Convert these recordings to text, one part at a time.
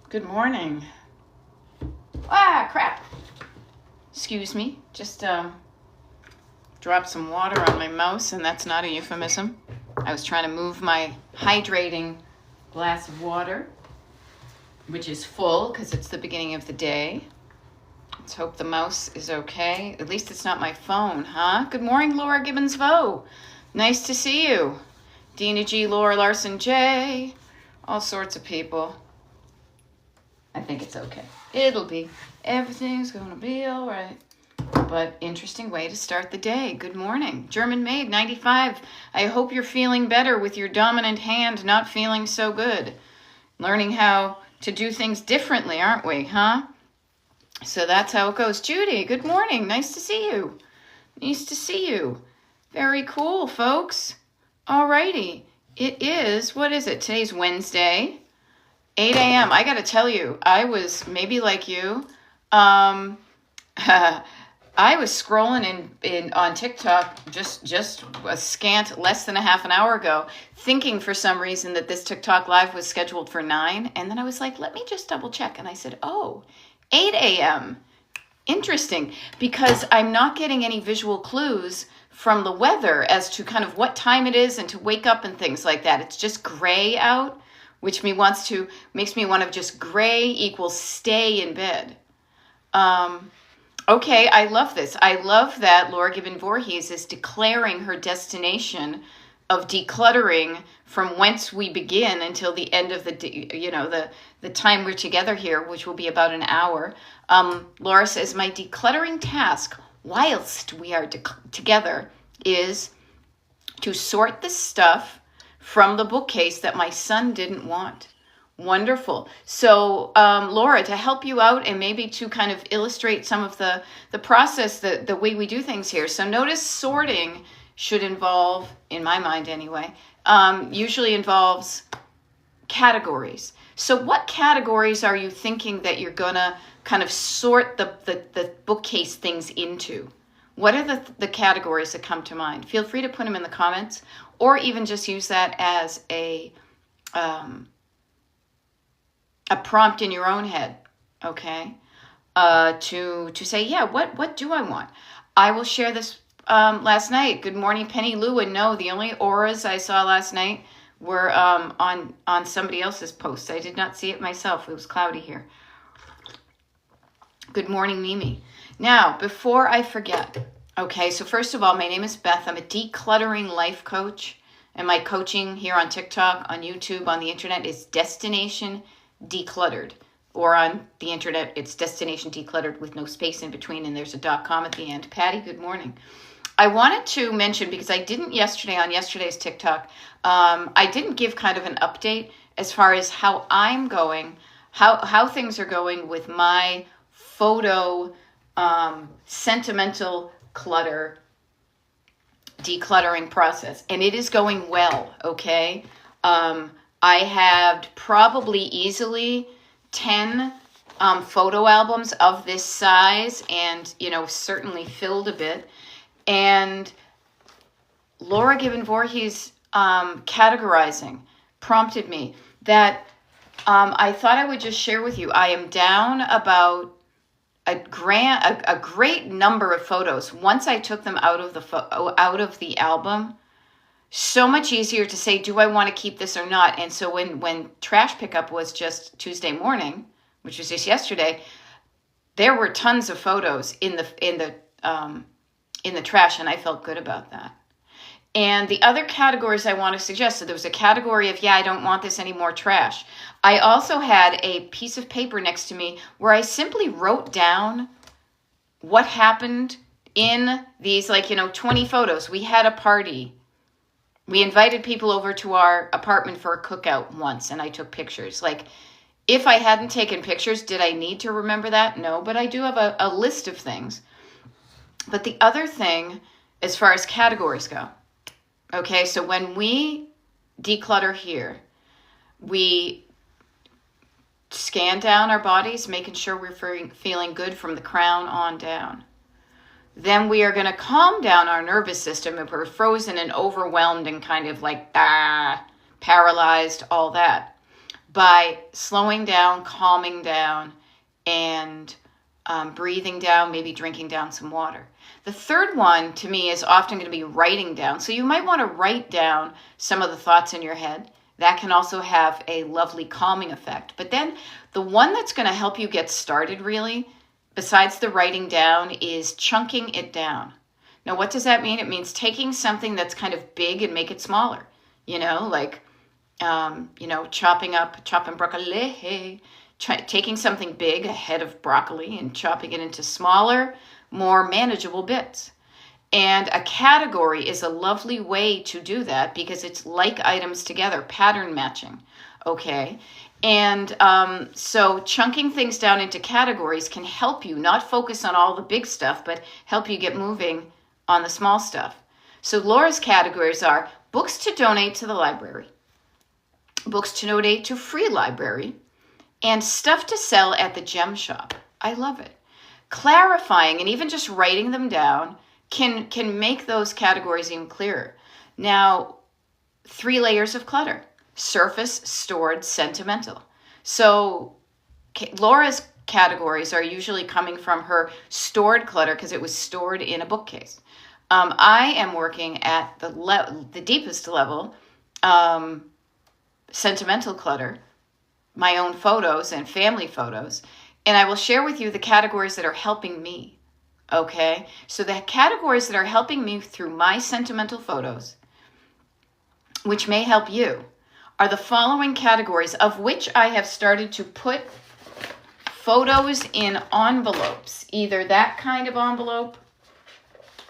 Good morning. Ah, crap. Excuse me. Just dropped some water on my mouse, and that's not a euphemism. I was trying to move my hydrating glass of water, which is full because it's the beginning of the day. Let's hope the mouse is okay. At least it's not my phone, huh? Good morning, Laura Gibbons-Vo. Nice to see you. Dina G, Laura Larson J, all sorts of people. I think it's okay. It'll be. Everything's gonna be all right. But interesting way to start the day. Good morning. German Maid 95. I hope you're feeling better with your dominant hand not feeling so good. Learning how to do things differently, aren't we, huh? So that's how it goes. Judy, good morning. Nice to see you. Nice to see you. Very cool, folks. Alrighty. It is, what is it? Today's Wednesday, 8 a.m. I got to tell you, I was maybe like you. I was scrolling in on TikTok just a scant less than a half an hour ago, thinking for some reason that this TikTok live was scheduled for 9. And then I was like, let me just double check. And I said, 8 a.m. Interesting, because I'm not getting any visual clues from the weather as to kind of what time it is and to wake up and things like that. It's just gray out, which makes me want to just gray equals stay in bed. Okay, I love this. I love that Laura Gibbon Voorhees is declaring her destination of decluttering from whence we begin until the end of the time we're together here, which will be about an hour. Laura says, my decluttering task whilst we are together is to sort the stuff from the bookcase that my son didn't want. Wonderful. So, Laura, to help you out and maybe to kind of illustrate some of the process, the way we do things here. So notice sorting should involve, in my mind anyway, usually involves categories. So what categories are you thinking that you're going to kind of sort the bookcase things into? What are the categories that come to mind? Feel free to put them in the comments, or even just use that as a prompt in your own head, okay? To say, yeah, what do I want? I will share this last night. Good morning, Penny Lou. And no, the only auras I saw last night were on somebody else's post. I did not see it myself. It was cloudy here. Good morning, Mimi. Now, before I forget, okay, so first of all, my name is Beth. I'm a decluttering life coach, and my coaching here on TikTok, on YouTube, on the internet is Destination Decluttered, or on the internet, it's Destination Decluttered with no space in between, and there's a .com at the end. Patty, good morning. I wanted to mention, because I didn't yesterday on yesterday's TikTok, I didn't give kind of an update as far as how I'm going, how things are going with my photo sentimental clutter decluttering process, and it is going well. Okay, I had probably easily 10 photo albums of this size, and certainly filled a bit. And Laura Gibbon Voorhees categorizing prompted me that I thought I would just share with you. I am down about a great number of photos. Once I took them out of the album, so much easier to say, do I want to keep this or not? And so when trash pickup was just Tuesday morning, which was just yesterday, there were tons of photos in the trash, and I felt good about that. And the other categories I want to suggest, so there was a category of, I don't want this anymore, trash. I also had a piece of paper next to me where I simply wrote down what happened in these 20 photos. We had a party. We invited people over to our apartment for a cookout once, and I took pictures. If I hadn't taken pictures, did I need to remember that? No, but I do have a list of things. But the other thing, as far as categories go, okay, so when we declutter here, we scan down our bodies, making sure we're feeling good from the crown on down. Then we are going to calm down our nervous system if we're frozen and overwhelmed and kind of paralyzed, all that. by slowing down, calming down, and breathing down, maybe drinking down some water. The third one to me is often going to be writing down. So you might want to write down some of the thoughts in your head. That can also have a lovely calming effect. But then the one that's going to help you get started really, besides the writing down, is chunking it down. Now, what does that mean? It means taking something that's kind of big and make it smaller. Like, chopping broccoli, taking something big, a head of broccoli, and chopping it into smaller, more manageable bits. And a category is a lovely way to do that because it's like items together, pattern matching, okay? And so chunking things down into categories can help you not focus on all the big stuff, but help you get moving on the small stuff. So Laura's categories are books to donate to the library, books to donate to free library, and stuff to sell at the gem shop. I love it. Clarifying and even just writing them down can make those categories even clearer. Now, 3 layers of clutter: surface, stored, sentimental. So Laura's categories are usually coming from her stored clutter because it was stored in a bookcase. I am working at the deepest level, sentimental clutter, my own photos and family photos, and I will share with you the categories that are helping me. Okay, so the categories that are helping me through my sentimental photos, which may help you, are the following categories, of which I have started to put photos in envelopes, either that kind of envelope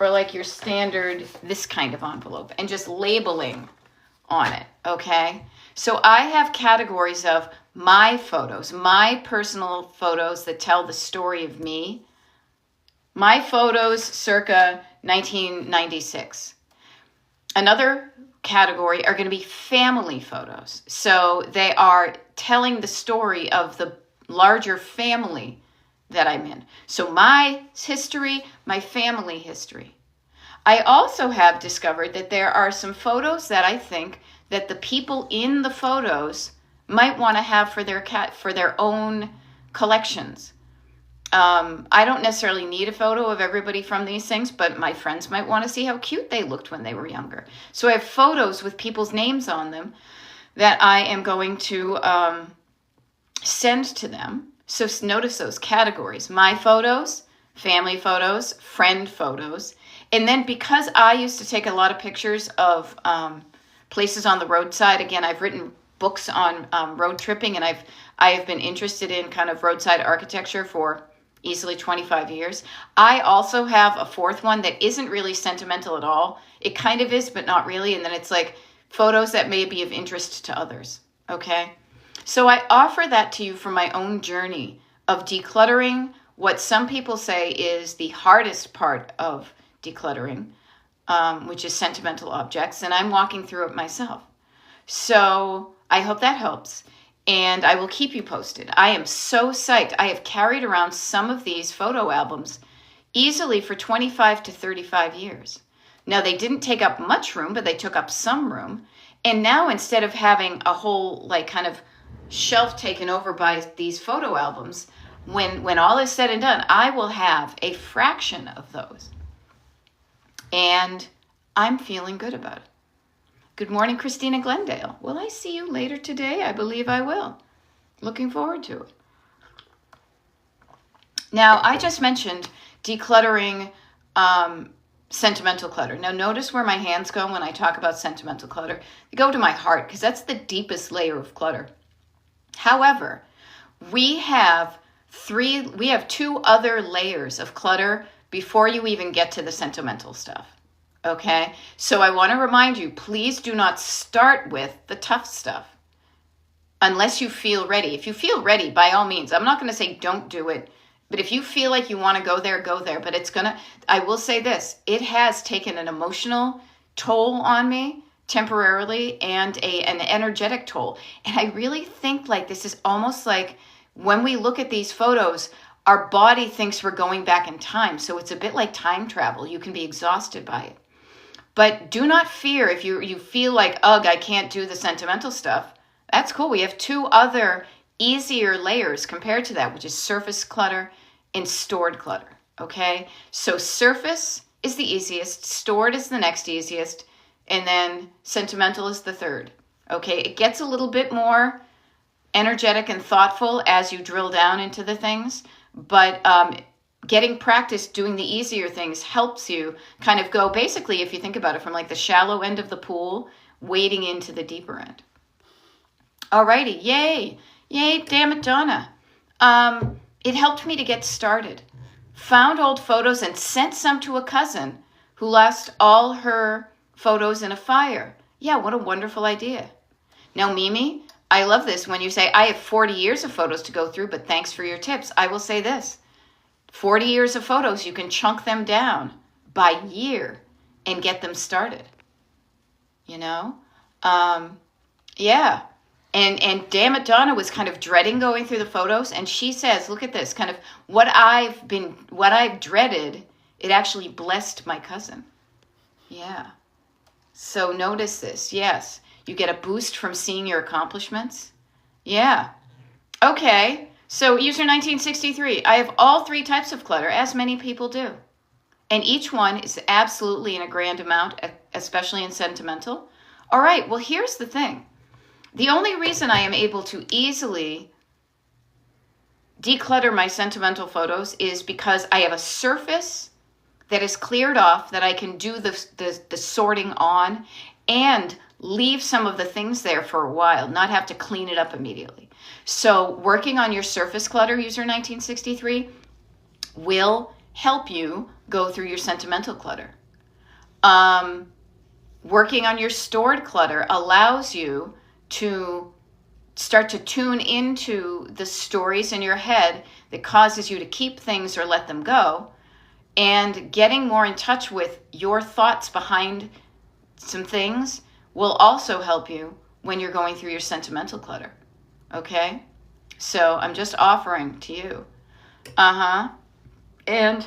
or like your standard this kind of envelope, and just labeling on it, okay? So I have categories of my photos, my personal photos that tell the story of me. My photos circa 1996. Another category are going to be family photos. So they are telling the story of the larger family that I'm in. So my history, my family history. I also have discovered that there are some photos that I think that the people in the photos might want to have for their own collections. I don't necessarily need a photo of everybody from these things, but my friends might want to see how cute they looked when they were younger. So I have photos with people's names on them that I am going to send to them. So notice those categories: my photos, family photos, friend photos. And then because I used to take a lot of pictures of places on the roadside, again, I've written books on road tripping, and I have been interested in kind of roadside architecture for easily 25 years. I also have a fourth one that isn't really sentimental at all. It kind of is, but not really. And then it's like photos that may be of interest to others. Okay. So I offer that to you for my own journey of decluttering what some people say is the hardest part of decluttering, which is sentimental objects. And I'm walking through it myself. So I hope that helps. And I will keep you posted. I am so psyched. I have carried around some of these photo albums easily for 25 to 35 years. Now, they didn't take up much room, but they took up some room. And now, instead of having a whole like kind of shelf taken over by these photo albums, when all is said and done, I will have a fraction of those. And I'm feeling good about it. Good morning, Christina Glendale. Will I see you later today? I believe I will. Looking forward to it. Now, I just mentioned decluttering sentimental clutter. Now, notice where my hands go when I talk about sentimental clutter. They go to my heart because that's the deepest layer of clutter. However, we have 2 other layers of clutter before you even get to the sentimental stuff. Okay, so I want to remind you, please do not start with the tough stuff unless you feel ready. If you feel ready, by all means, I'm not going to say don't do it, but if you feel like you want to go there, go there. But I will say this, it has taken an emotional toll on me temporarily and an energetic toll. And I really think like this is almost like when we look at these photos, our body thinks we're going back in time. So it's a bit like time travel. You can be exhausted by it. But do not fear if you feel like, ugh, I can't do the sentimental stuff. That's cool. We have two other easier layers compared to that, which is surface clutter and stored clutter. Okay, so surface is the easiest, stored is the next easiest, and then sentimental is the third. Okay, it gets a little bit more energetic and thoughtful as you drill down into the things, but getting practice doing the easier things helps you kind of go, basically, if you think about it, from like the shallow end of the pool, wading into the deeper end. Alrighty, yay, damn it, Donna. It helped me to get started. Found old photos and sent some to a cousin who lost all her photos in a fire. Yeah, what a wonderful idea. Now, Mimi, I love this when you say, I have 40 years of photos to go through, but thanks for your tips. I will say this, 40 years of photos, you can chunk them down by year and get them started. You know? Yeah. And damn it, Donna was kind of dreading going through the photos. And she says, look at this, kind of what I've dreaded, it actually blessed my cousin. Yeah. So notice this. Yes. You get a boost from seeing your accomplishments. Yeah. Okay. So user 1963, I have all three types of clutter, as many people do. And each one is absolutely in a grand amount, especially in sentimental. All right. Well, here's the thing. The only reason I am able to easily declutter my sentimental photos is because I have a surface that is cleared off that I can do the sorting on and leave some of the things there for a while, not have to clean it up immediately. So working on your surface clutter, user 1963, will help you go through your sentimental clutter. Working on your stored clutter allows you to start to tune into the stories in your head that causes you to keep things or let them go, and getting more in touch with your thoughts behind some things will also help you when you're going through your sentimental clutter. Okay? So I'm just offering to you. And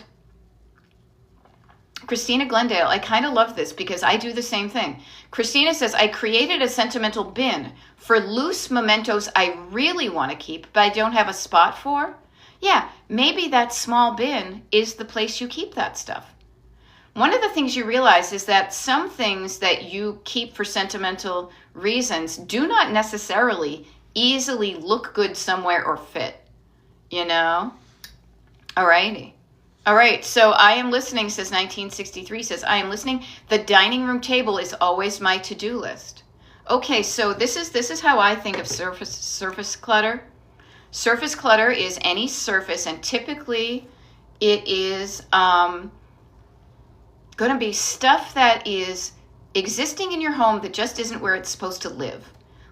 Christina Glendale, I kind of love this because I do the same thing. Christina says, I created a sentimental bin for loose mementos I really want to keep, but I don't have a spot for. Yeah, maybe that small bin is the place you keep that stuff. One of the things you realize is that some things that you keep for sentimental reasons do not necessarily easily look good somewhere or fit, you know? Alrighty. All right, so I am listening, says 1963, says, I am listening. The dining room table is always my to-do list. Okay, so this is how I think of surface clutter. Surface clutter is any surface, and typically it is going to be stuff that is existing in your home that just isn't where it's supposed to live.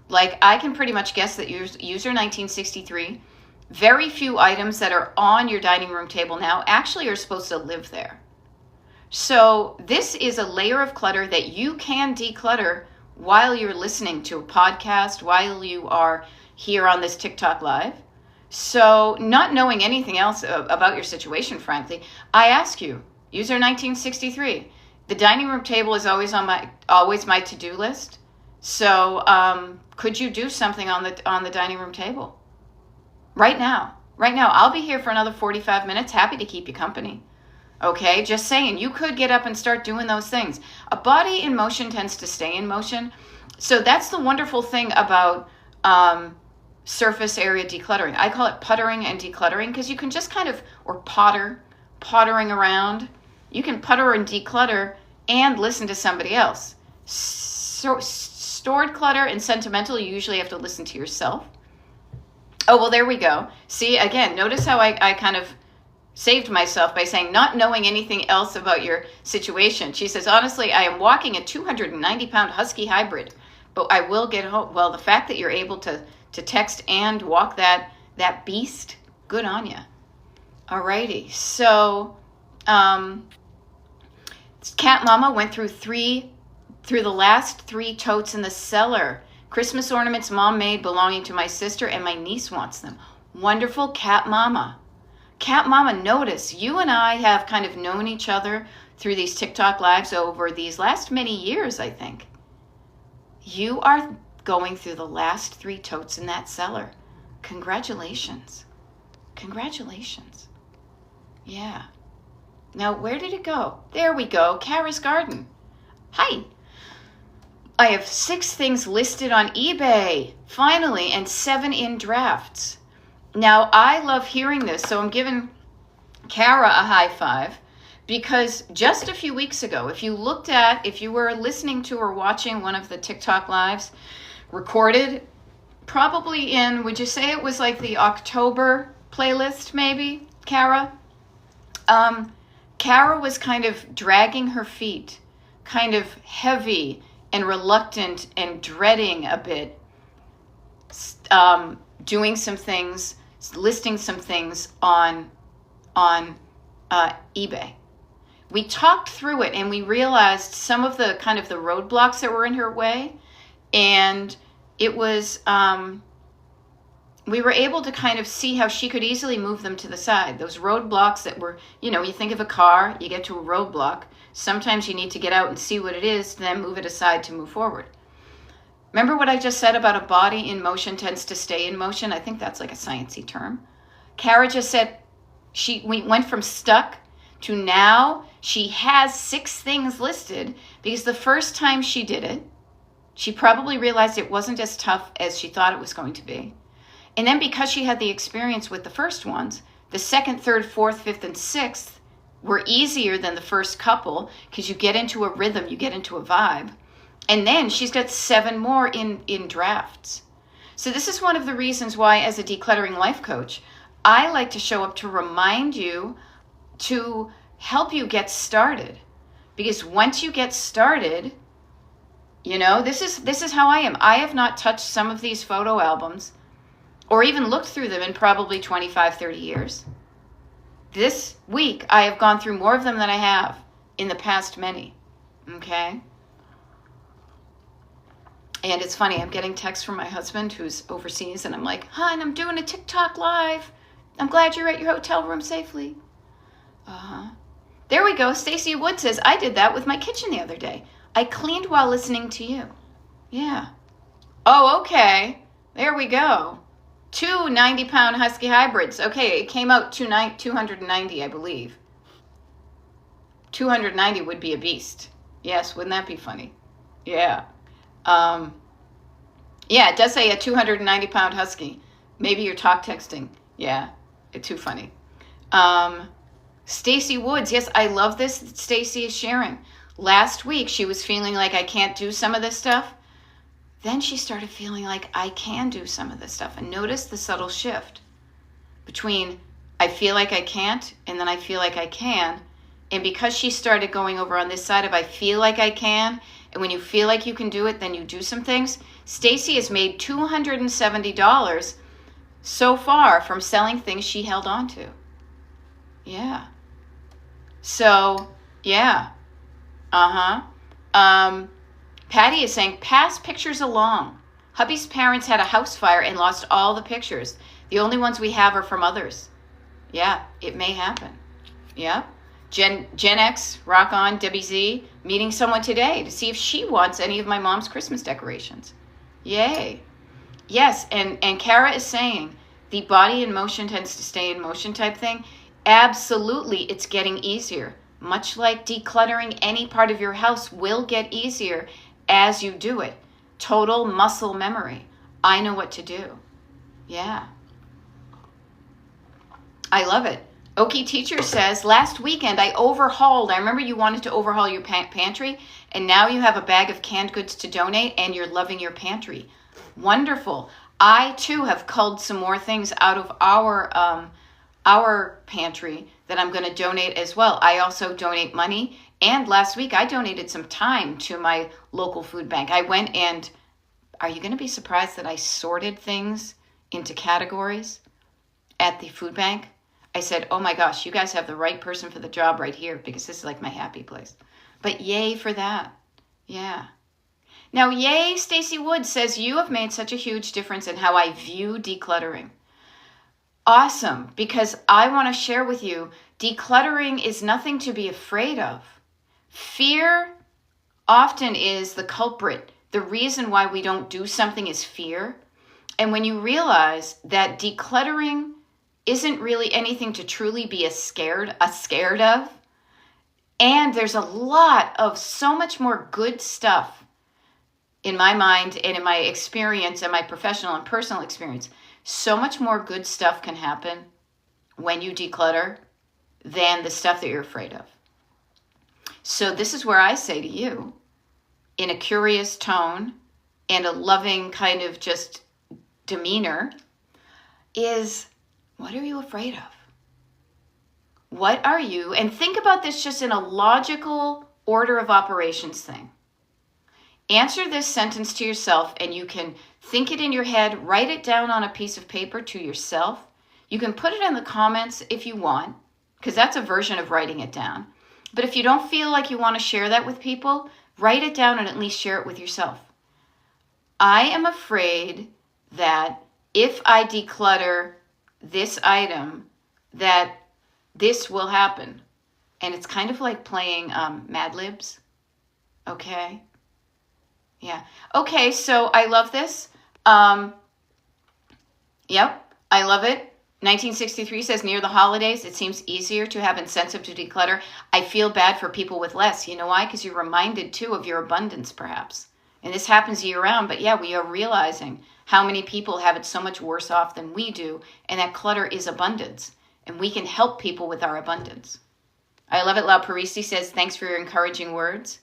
Like, I can pretty much guess that user 1963, very few items that are on your dining room table now actually are supposed to live there. So this is a layer of clutter that you can declutter while you're listening to a podcast, while you are here on this TikTok Live. So not knowing anything else about your situation, frankly, I ask you, user 1963, the dining room table is always my to-do list. So could you do something on the dining room table? Right now, I'll be here for another 45 minutes. Happy to keep you company. Okay, just saying, you could get up and start doing those things. A body in motion tends to stay in motion. So that's the wonderful thing about surface area decluttering. I call it puttering and decluttering because you can just kind of, or pottering around. You can putter and declutter and listen to somebody else. Stored clutter and sentimental, you usually have to listen to yourself. Oh, well, there we go. See, again, notice how I kind of saved myself by saying not knowing anything else about your situation. She says, honestly, I am walking a 290-pound husky hybrid, but I will get home. Well, the fact that you're able to text and walk that beast, good on you. All righty. So Cat Mama went through the last 3 totes in the cellar. Christmas ornaments Mom made belonging to my sister, and my niece wants them. Wonderful, Cat Mama. Cat Mama, notice you and I have kind of known each other through these TikTok Lives over these last many years, I think. You are going through the last 3 totes in that cellar. Congratulations. Congratulations. Yeah. Now, where did it go? There we go. Kara's Garden. Hi. I have 6 things listed on eBay, finally, and 7 in drafts. Now, I love hearing this, so I'm giving Kara a high five, because just a few weeks ago, if you were listening to or watching one of the TikTok lives recorded, probably in, would you say it was like the October playlist, maybe, Kara? Kara was kind of dragging her feet, kind of heavy and reluctant and dreading a bit, doing some things, listing some things on eBay. We talked through it and we realized some of the kind of the roadblocks that were in her way, and it was we were able to kind of see how she could easily move them to the side. Those roadblocks that were, you think of a car, you get to a roadblock. Sometimes you need to get out and see what it is, then move it aside to move forward. Remember what I just said about a body in motion tends to stay in motion? I think that's like a sciencey term. Kara just said we went from stuck to now she has 6 things listed, because the first time she did it, she probably realized it wasn't as tough as she thought it was going to be. And then because she had the experience with the first ones, the second, third, fourth, fifth, and sixth were easier than the first couple, because you get into a rhythm, you get into a vibe. And then she's got 7 more in drafts. So this is one of the reasons why, as a decluttering life coach, I like to show up to remind you, to help you get started. Because once you get started, this is how I am. I have not touched some of these photo albums or even looked through them in probably 25, 30 years. This week, I have gone through more of them than I have in the past many. Okay? And it's funny, I'm getting texts from my husband who's overseas, and I'm like, hon, I'm doing a TikTok live. I'm glad you're at your hotel room safely. There we go. Stacy Wood says, I did that with my kitchen the other day. I cleaned while listening to you. Yeah. Oh, okay. There we go. 2 90-pound Husky hybrids. Okay, it came out 290, I believe. 290 would be a beast. Yes, wouldn't that be funny? Yeah. Yeah, it does say a 290-pound Husky. Maybe you're talk texting. Yeah, it's too funny. Stacy Woods, yes, I love this that Stacy is sharing. Last week, she was feeling like I can't do some of this stuff. Then she started feeling like I can do some of this stuff. And notice the subtle shift between I feel like I can't and then I feel like I can. And because she started going over on this side of I feel like I can, and when you feel like you can do it, then you do some things. Stacy has made $270 so far from selling things she held on to. Yeah. So, yeah. Patty is saying, pass pictures along. Hubby's parents had a house fire and lost all the pictures. The only ones we have are from others. Yeah, it may happen. Yeah. Gen X, rock on, Debbie Z, meeting someone today to see if she wants any of my mom's Christmas decorations. Yay. Yes, and Kara is saying, the body in motion tends to stay in motion type thing. Absolutely, it's getting easier. Much like decluttering any part of your house will get easier as you do it. Total muscle memory. I know what to do. Yeah. I love it. Okie Teacher says, last weekend I overhauled. I remember you wanted to overhaul your pantry, and now you have a bag of canned goods to donate, and you're loving your pantry. Wonderful. I, too, have culled some more things out of our pantry that I'm going to donate as well. I also donate money, and last week I donated some time to my local food bank. I went and, are you going to be surprised that I sorted things into categories at the food bank? I said, oh my gosh, you guys have the right person for the job right here, because this is like my happy place. But yay for that. Yeah. Now, yay, Stacy Wood says, you have made such a huge difference in how I view decluttering. Awesome, because I want to share with you, decluttering is nothing to be afraid of. Fear often is the culprit, the reason why we don't do something is fear. And when you realize that decluttering isn't really anything to truly be scared of, and there's a lot of so much more good stuff in my mind and in my experience and my professional and personal experience, so much more good stuff can happen when you declutter than the stuff that you're afraid of. So this is where I say to you, in a curious tone and a loving kind of just demeanor, is what are you afraid of? What are you? And think about this just in a logical order of operations thing. Answer this sentence to yourself, and you can think it in your head, write it down on a piece of paper to yourself. You can put it in the comments if you want, because that's a version of writing it down. But if you don't feel like you want to share that with people, write it down and at least share it with yourself. I am afraid that if I declutter this item, that this will happen. And it's kind of like playing Mad Libs. Okay? Yeah. Okay, so I love this. Yep, I love it. 1963 says, near the holidays, it seems easier to have incentive to declutter. I feel bad for people with less. You know why? Because you're reminded, too, of your abundance, perhaps. And this happens year-round, but yeah, we are realizing how many people have it so much worse off than we do, and that clutter is abundance, and we can help people with our abundance. I love it. Lau Parisi says, thanks for your encouraging words.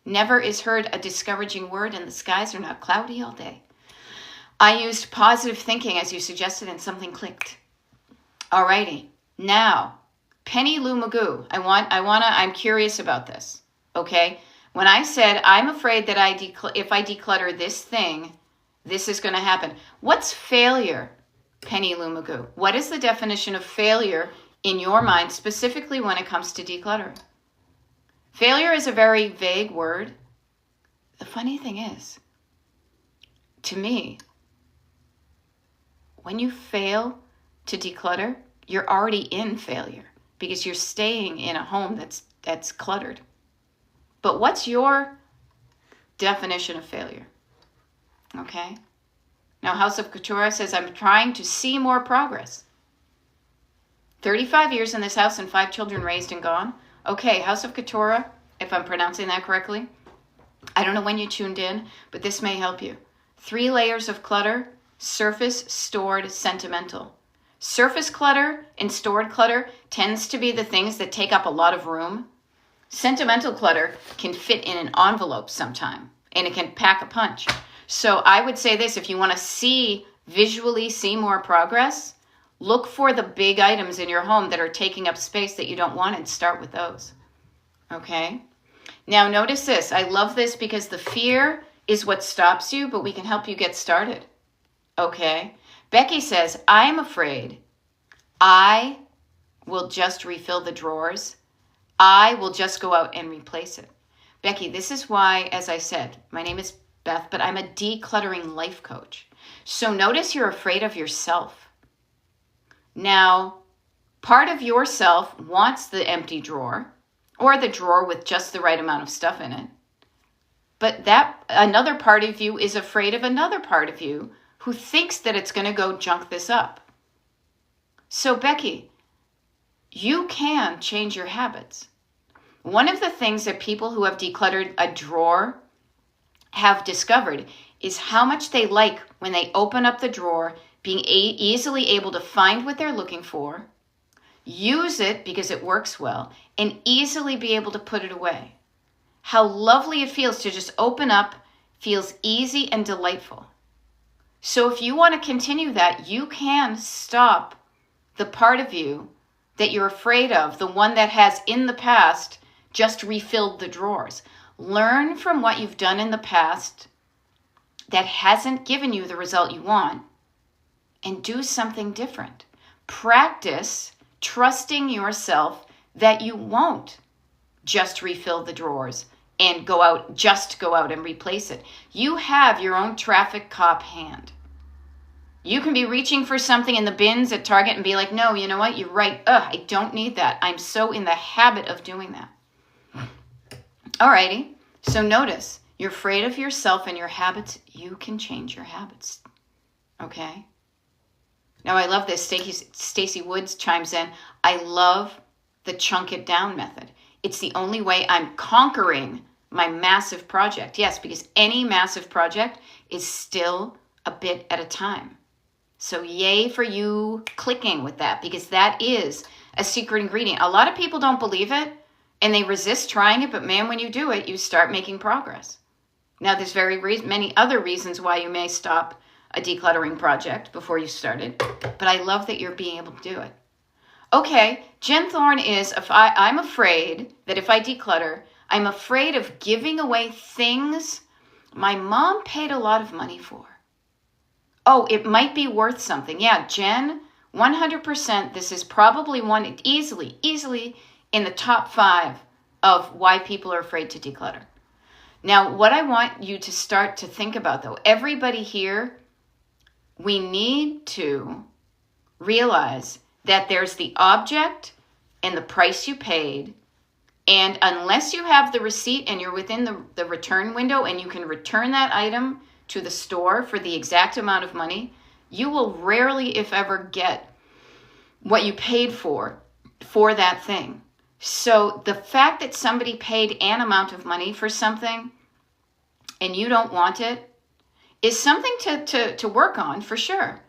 Never is heard a discouraging word, and the skies are not cloudy all day. I used positive thinking, as you suggested, and something clicked. Alrighty, now, Penny Lou Magoo, I'm curious about this, okay? When I said, I'm afraid that if I declutter this thing, this is going to happen. What's failure, Penny Lou Magoo? What is the definition of failure in your mind, specifically when it comes to decluttering? Failure is a very vague word. The funny thing is, to me, when you fail to declutter, you're already in failure because you're staying in a home that's cluttered. But what's your definition of failure? Okay. Now, House of Couture says, I'm trying to see more progress. 35 years in this house and 5 children raised and gone. Okay, House of Couture, if I'm pronouncing that correctly. I don't know when you tuned in, but this may help you. 3 layers of clutter: surface, stored, sentimental. Surface clutter and stored clutter tends to be the things that take up a lot of room. Sentimental clutter can fit in an envelope sometime, and it can pack a punch. So I would say this, if you want to visually see more progress, look for the big items in your home that are taking up space that you don't want and start with those. Okay? Now notice this. I love this because the fear is what stops you, but we can help you get started. Okay? Becky says, I'm afraid I will just refill the drawers. I will just go out and replace it. Becky, this is why, as I said, my name is Beth, but I'm a decluttering life coach. So notice you're afraid of yourself. Now, part of yourself wants the empty drawer or the drawer with just the right amount of stuff in it. But that another part of you is afraid of another part of you who thinks that it's going to go junk this up. So Becky, you can change your habits. One of the things that people who have decluttered a drawer have discovered is how much they like when they open up the drawer, being easily able to find what they're looking for, use it because it works well, and easily be able to put it away. How lovely it feels to just open up, feels easy and delightful. So if you want to continue that, you can stop the part of you that you're afraid of, the one that has in the past just refilled the drawers. Learn from what you've done in the past that hasn't given you the result you want and do something different. Practice trusting yourself that you won't just refill the drawers and go out and replace it. You have your own traffic cop hand. You can be reaching for something in the bins at Target and be like, no, you know what? You're right. I don't need that. I'm so in the habit of doing that. Alrighty. So notice, You're afraid of yourself and your habits. You can change your habits. Okay? Now, I love this. Stacy Woods chimes in. I love the chunk it down method. It's the only way I'm conquering my massive project. Yes, because any massive project is still a bit at a time. So yay for you clicking with that, because that is a secret ingredient. A lot of people don't believe it and they resist trying it, but man, when you do it, you start making progress. Now, there's many other reasons why you may stop a decluttering project before you started, but I love that you're being able to do it. Okay, Jen Thorne is, I'm afraid that if I declutter, I'm afraid of giving away things my mom paid a lot of money for. Oh, it might be worth something. Yeah, Jen, 100%, this is probably one easily in the top 5 of why people are afraid to declutter. Now, what I want you to start to think about, though, everybody here, we need to realize that there's the object and the price you paid. And unless you have the receipt and you're within the return window and you can return that item to the store for the exact amount of money, you will rarely, if ever, get what you paid for that thing. So the fact that somebody paid an amount of money for something and you don't want it is something to work on for sure.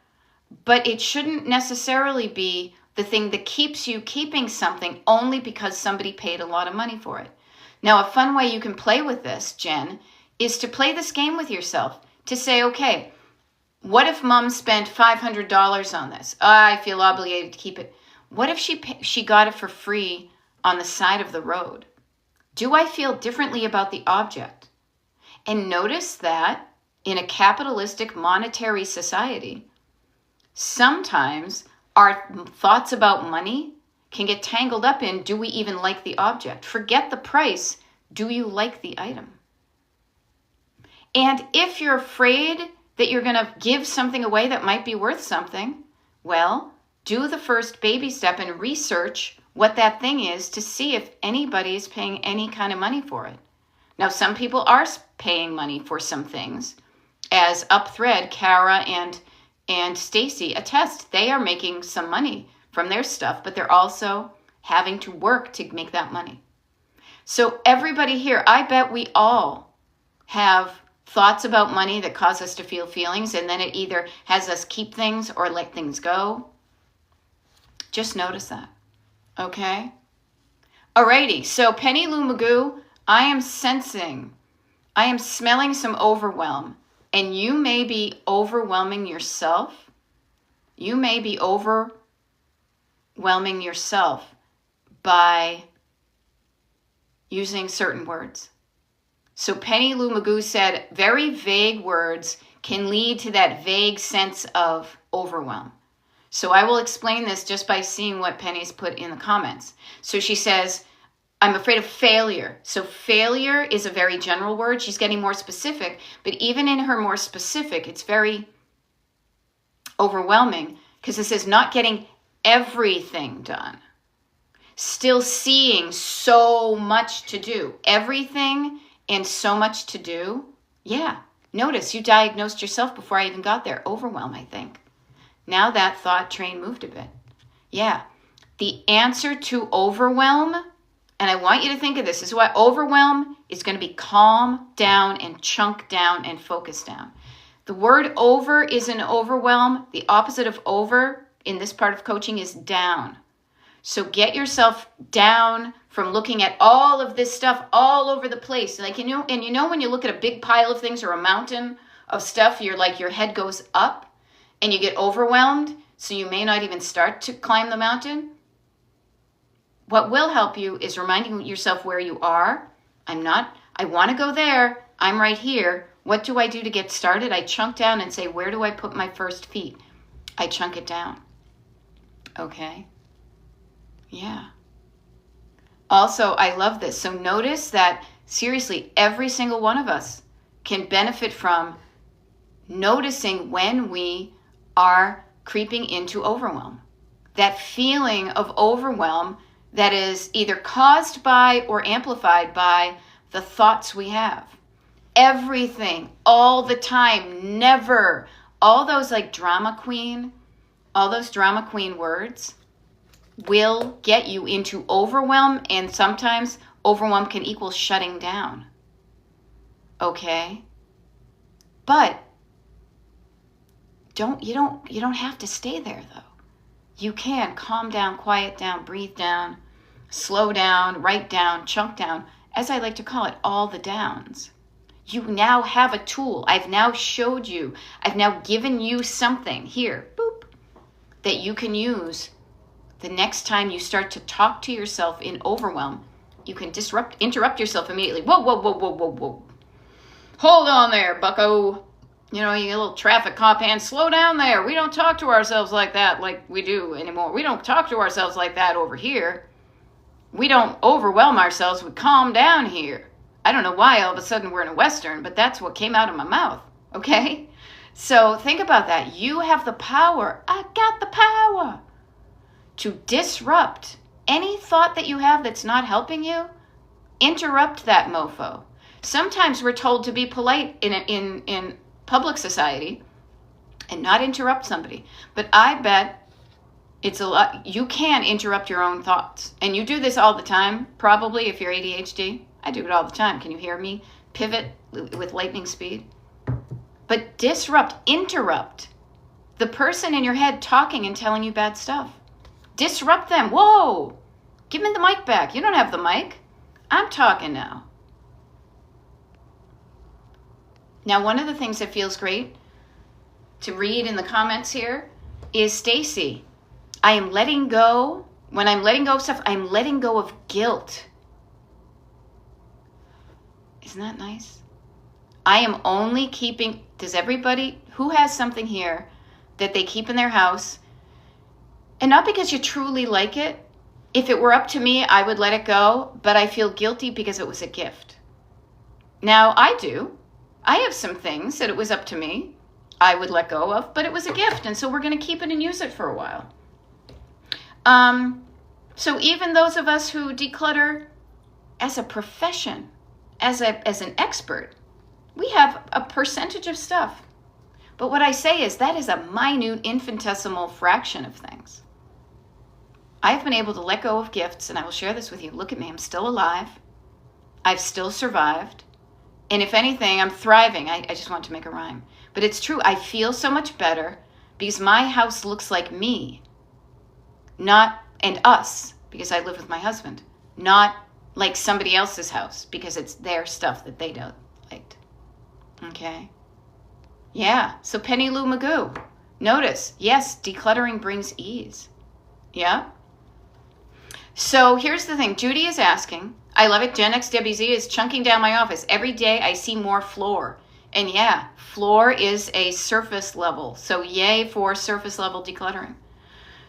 But it shouldn't necessarily be the thing that keeps you keeping something only because somebody paid a lot of money for it. Now, a fun way you can play with this, Jen, is to play this game with yourself. To say, okay, what if mom spent $500 on this? I feel obligated to keep it. What if she got it for free on the side of the road? Do I feel differently about the object? And notice that in a capitalistic monetary society, sometimes our thoughts about money can get tangled up in, do we even like the object? Forget the price. Do you like the item? And if you're afraid that you're going to give something away that might be worth something, well, do the first baby step and research what that thing is to see if anybody is paying any kind of money for it. Now, some people are paying money for some things. As Upthread, Kara and Stacy attest, they are making some money from their stuff, but they're also having to work to make that money. So everybody here, I bet we all have thoughts about money that cause us to feel feelings, and then it either has us keep things or let things go. Just notice that. Okay? Alrighty, so Penny Lou Magoo, I am smelling some overwhelm, and you may be overwhelming yourself. You may be overwhelming yourself by using certain words. So Penny Lou Magoo said, very vague words can lead to that vague sense of overwhelm. So I will explain this just by seeing what Penny's put in the comments. So she says, I'm afraid of failure. So failure is a very general word. She's getting more specific, but even in her more specific, it's very overwhelming because it says not getting everything done. Still seeing so much to do. Everything and so much to do. Yeah. Notice you diagnosed yourself before I even got there. Overwhelm, I think. Now that thought train moved a bit. Yeah. The answer to overwhelm, and I want you to think of this is what overwhelm is going to be calm down and chunk down and focus down. The word over is an overwhelm. The opposite of over in this part of coaching is down. So get yourself down from looking at all of this stuff all over the place. Like, when you look at a big pile of things or a mountain of stuff, you're like, your head goes up and you get overwhelmed. So you may not even start to climb the mountain. What will help you is reminding yourself where you are. I want to go there. I'm right here. What do I do to get started? I chunk down and say, where do I put my first feet? I chunk it down. Okay. Yeah. Also, I love this. So notice that, seriously, every single one of us can benefit from noticing when we are creeping into overwhelm. That feeling of overwhelm that is either caused by or amplified by the thoughts we have. everything, all the time, never. All those like drama queen words will get you into overwhelm, and sometimes overwhelm can equal shutting down. Okay? But you don't have to stay there though. You can calm down, quiet down, breathe down, slow down, write down, chunk down, as I like to call it, all the downs. You now have a tool. I've now showed you. I've now given you something here, boop, that you can use the next time you start to talk to yourself in overwhelm. You can interrupt yourself immediately. Whoa, whoa, whoa, whoa, whoa, whoa. Hold on there, bucko. You little traffic cop hand, slow down there. We don't talk to ourselves like that like we do anymore. We don't talk to ourselves like that over here. We don't overwhelm ourselves. We calm down here. I don't know why all of a sudden we're in a Western, but that's what came out of my mouth, okay? So think about that. You have the power. I got the power to disrupt any thought that you have that's not helping you. Interrupt that mofo. Sometimes we're told to be polite in public society and not interrupt somebody. But I bet it's a lot. You can interrupt your own thoughts. And you do this all the time, probably, if you're ADHD. I do it all the time. Can you hear me pivot with lightning speed? But interrupt the person in your head talking and telling you bad stuff. Disrupt them. Whoa, give me the mic back. You don't have the mic. I'm talking now. Now, one of the things that feels great to read in the comments here is Stacy. I am letting go. When I'm letting go of stuff, I'm letting go of guilt. Isn't that nice? I am only keeping, does everybody, who has something here that they keep in their house, and not because you truly like it. If it were up to me, I would let it go, but I feel guilty because it was a gift. Now, I do. I have some things that it was up to me I would let go of, but it was a gift, and so we're going to keep it and use it for a while. So even those of us who declutter as a profession, as an expert, we have a percentage of stuff. But what I say is that is a minute, infinitesimal fraction of things. I've been able to let go of gifts, and I will share this with you. Look at me, I'm still alive. I've still survived. And if anything, I'm thriving. I just want to make a rhyme. But it's true. I feel so much better because my house looks like me. And us, because I live with my husband. Not like somebody else's house because it's their stuff that they don't like. Okay? Yeah. So Penny Lou Magoo. Notice, yes, decluttering brings ease. Yeah? So here's the thing. Judy is asking, I love it. Gen X Debbie Z is chunking down my office. Every day I see more floor. And yeah, floor is a surface level. So yay for surface level decluttering.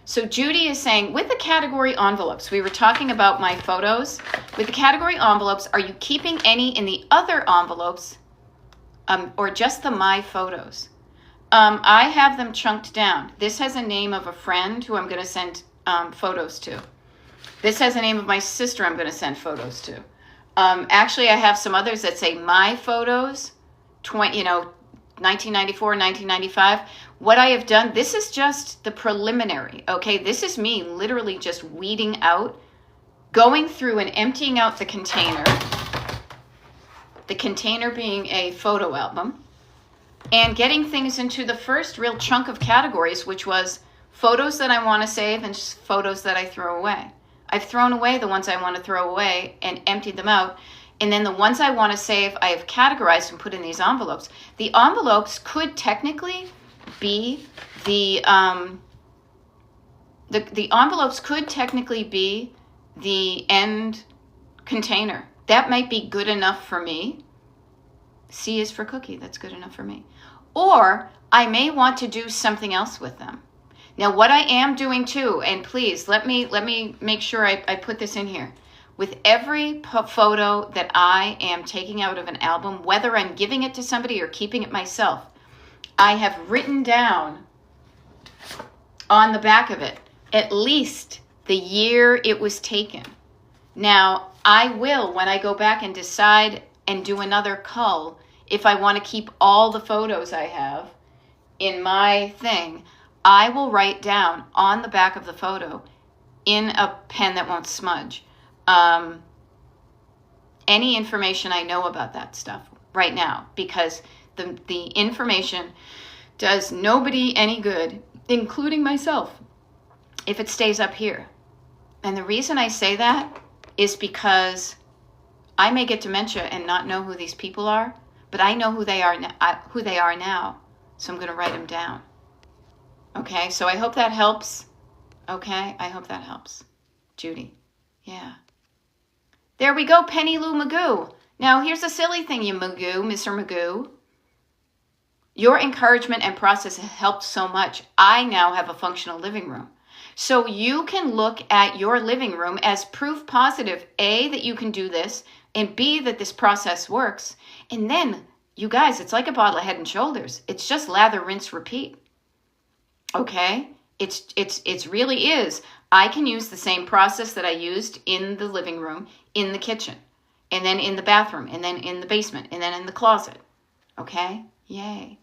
So Judy is saying, with the category envelopes, we were talking about my photos. With the category envelopes, are you keeping any in the other envelopes or just the my photos? I have them chunked down. This has a name of a friend who I'm going to send photos to. This has a name of my sister I'm going to send photos to. Actually, I have some others that say my photos, 1994, 1995. What I have done, this is just the preliminary, okay? This is me literally just weeding out, going through and emptying out the container being a photo album, and getting things into the first real chunk of categories, which was photos that I want to save and photos that I throw away. I've thrown away the ones I want to throw away and emptied them out. And then the ones I want to save, I have categorized and put in these envelopes. The envelopes could technically be the envelopes could technically be the end container. That might be good enough for me. C is for cookie. That's good enough for me. Or I may want to do something else with them. Now, what I am doing too, and please let me make sure I put this in here. With every photo that I am taking out of an album, whether I'm giving it to somebody or keeping it myself, I have written down on the back of it at least the year it was taken. Now, I will, when I go back and decide and do another cull if I want to keep all the photos I have in my thing, I will write down on the back of the photo in a pen that won't smudge any information I know about that stuff right now, because the information does nobody any good, including myself, if it stays up here. And the reason I say that is because I may get dementia and not know who these people are, but I know who they are now, so I'm going to write them down. Okay, so I hope that helps. Okay, I hope that helps. Judy, yeah. There we go, Penny Lou Magoo. Now, here's a silly thing, you Magoo, Mr. Magoo. Your encouragement and process have helped so much. I now have a functional living room. So you can look at your living room as proof positive, A, that you can do this, and B, that this process works. And then, you guys, it's like a bottle of Head and Shoulders. It's just lather, rinse, repeat. Okay? It's really is. I can use the same process that I used in the living room, in the kitchen, and then in the bathroom, and then in the basement, and then in the closet. Okay? Yay.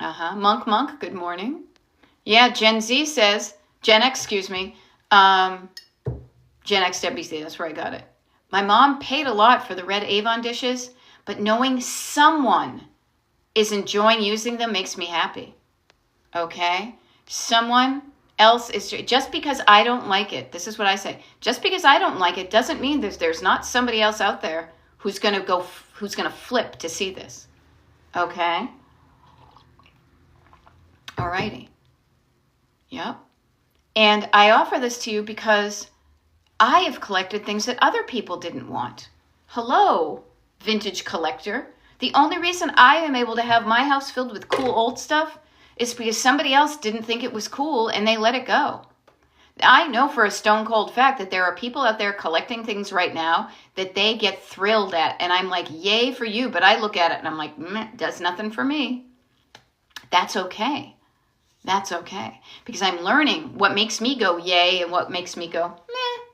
Monk, good morning. Yeah, Gen Z says, Gen X, excuse me. Gen X WC, that's where I got it. My mom paid a lot for the red Avon dishes, but knowing someone is enjoying using them makes me happy. Okay? Someone else is, just because I don't like it, this is what I say, just because I don't like it doesn't mean there's not somebody else out there who's going to flip to see this. Okay? Alrighty. Yep. And I offer this to you because I have collected things that other people didn't want. Hello, vintage collector. The only reason I am able to have my house filled with cool old stuff is because somebody else didn't think it was cool and they let it go. I know for a stone cold fact that there are people out there collecting things right now that they get thrilled at. And I'm like, yay for you. But I look at it and I'm like, does nothing for me. That's okay. That's okay. Because I'm learning what makes me go yay and what makes me go meh.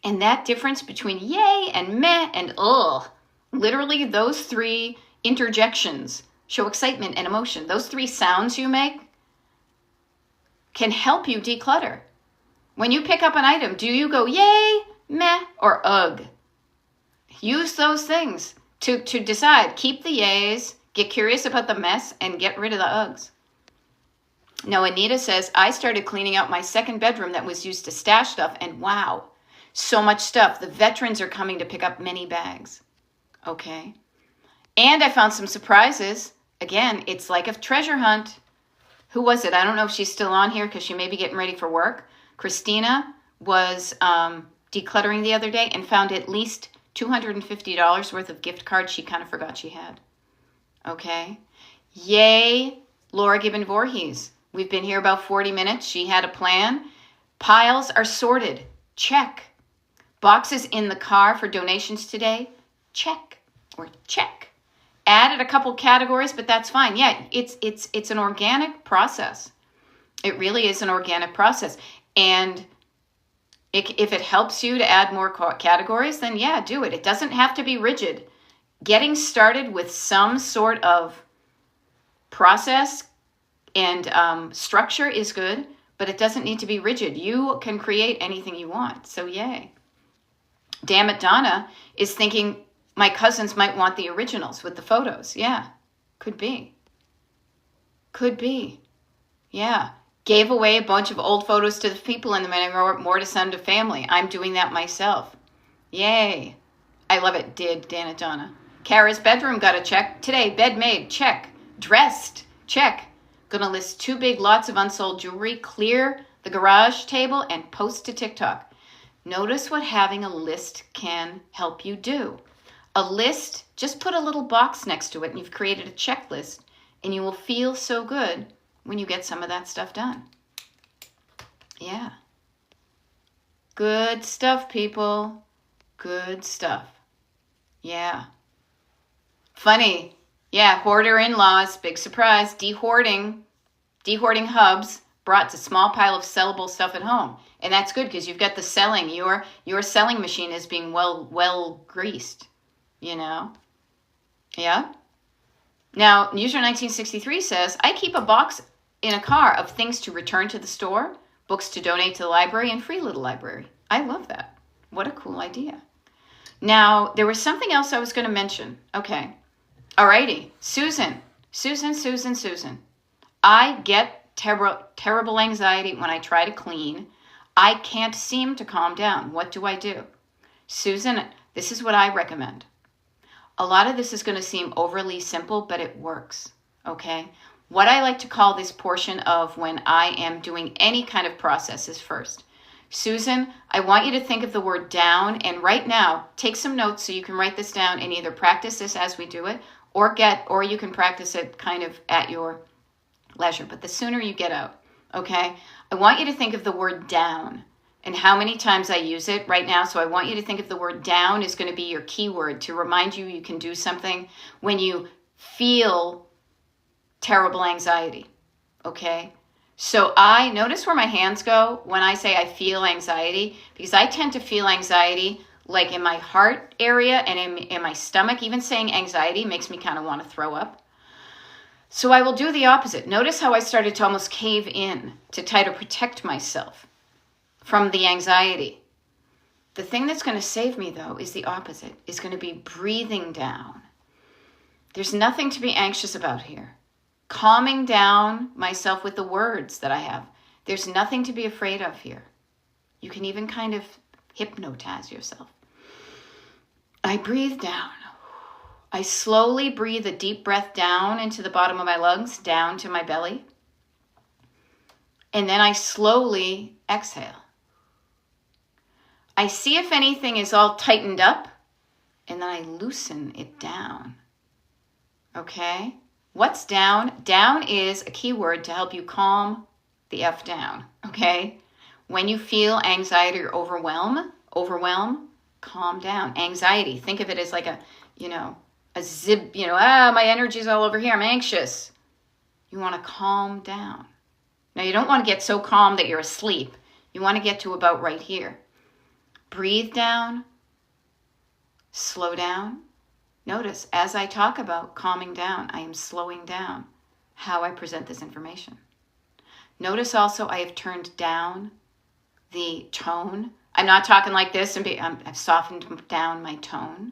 And that difference between yay and meh and ugh, literally those three interjections show excitement and emotion. Those three sounds you make can help you declutter. When you pick up an item, do you go yay, meh, or ugh? Use those things to decide. Keep the yays, get curious about the mess, and get rid of the ughs. Now, Anita says, I started cleaning out my second bedroom that was used to stash stuff, and wow, so much stuff. The veterans are coming to pick up many bags. Okay. And I found some surprises. Again, it's like a treasure hunt. Who was it? I don't know if she's still on here because she may be getting ready for work. Christina was decluttering the other day and found at least $250 worth of gift cards she kind of forgot she had. Okay. Yay, Laura Gibbon Voorhees. We've been here about 40 minutes. She had a plan. Piles are sorted. Check. Boxes in the car for donations today. Check. Or check. Added a couple categories, but that's fine. Yeah, it's an organic process. It really is an organic process. And if it helps you to add more categories, then yeah, do it. It doesn't have to be rigid. Getting started with some sort of process and structure is good, but it doesn't need to be rigid. You can create anything you want. So yay. Damn it, Donna is thinking my cousins might want the originals with the photos. Yeah, could be. Could be. Yeah. Gave away a bunch of old photos to the people and then more to send to family. I'm doing that myself. Yay. I love it. Did Dana Donna. Kara's bedroom got a check. Today, bed made. Check. Dressed. Check. Gonna list 2 big lots of unsold jewelry, clear the garage table, and post to TikTok. Notice what having a list can help you do. A list, just put a little box next to it and you've created a checklist and you will feel so good when you get some of that stuff done. Yeah. Good stuff, people. Good stuff. Yeah. Funny. Yeah, hoarder in-laws, big surprise. Dehoarding hubs brought a small pile of sellable stuff at home. And that's good because you've got the selling. Your selling machine is being well greased, you know. Yeah. Now, user 1963 says, I keep a box in a car of things to return to the store, books to donate to the library, and free little library. I love that. What a cool idea. Now, there was something else I was going to mention. Okay. Alrighty. Susan. I get terrible anxiety when I try to clean. I can't seem to calm down. What do I do? Susan, this is what I recommend. A lot of this is going to seem overly simple, but it works, okay? What I like to call this portion of when I am doing any kind of process is first. Susan, I want you to think of the word down, and right now, take some notes so you can write this down and either practice this as we do it, or you can practice it kind of at your leisure, but the sooner you get out, okay? I want you to think of the word down and how many times I use it right now. So I want you to think of the word down is going to be your keyword to remind you can do something when you feel terrible anxiety, okay? So I notice where my hands go when I say I feel anxiety, because I tend to feel anxiety like in my heart area and in my stomach. Even saying anxiety makes me kind of want to throw up. So I will do the opposite. Notice how I started to almost cave in to try to protect myself from the anxiety. The thing that's going to save me, though, is the opposite. Is going to be breathing down. There's nothing to be anxious about here. Calming down myself with the words that I have. There's nothing to be afraid of here. You can even kind of hypnotize yourself. I breathe down. I slowly breathe a deep breath down into the bottom of my lungs, down to my belly. And then I slowly exhale. I see if anything is all tightened up, and then I loosen it down. Okay? What's down? Down is a keyword to help you calm the F down. Okay? When you feel anxiety or overwhelm, calm down. Anxiety, think of it as like a zip, my energy's all over here, I'm anxious. You want to calm down. Now, you don't want to get so calm that you're asleep. You want to get to about right here. Breathe down, slow down. Notice, as I talk about calming down, I am slowing down how I present this information. Notice also I have turned down the tone. I'm not talking like this, I've softened down my tone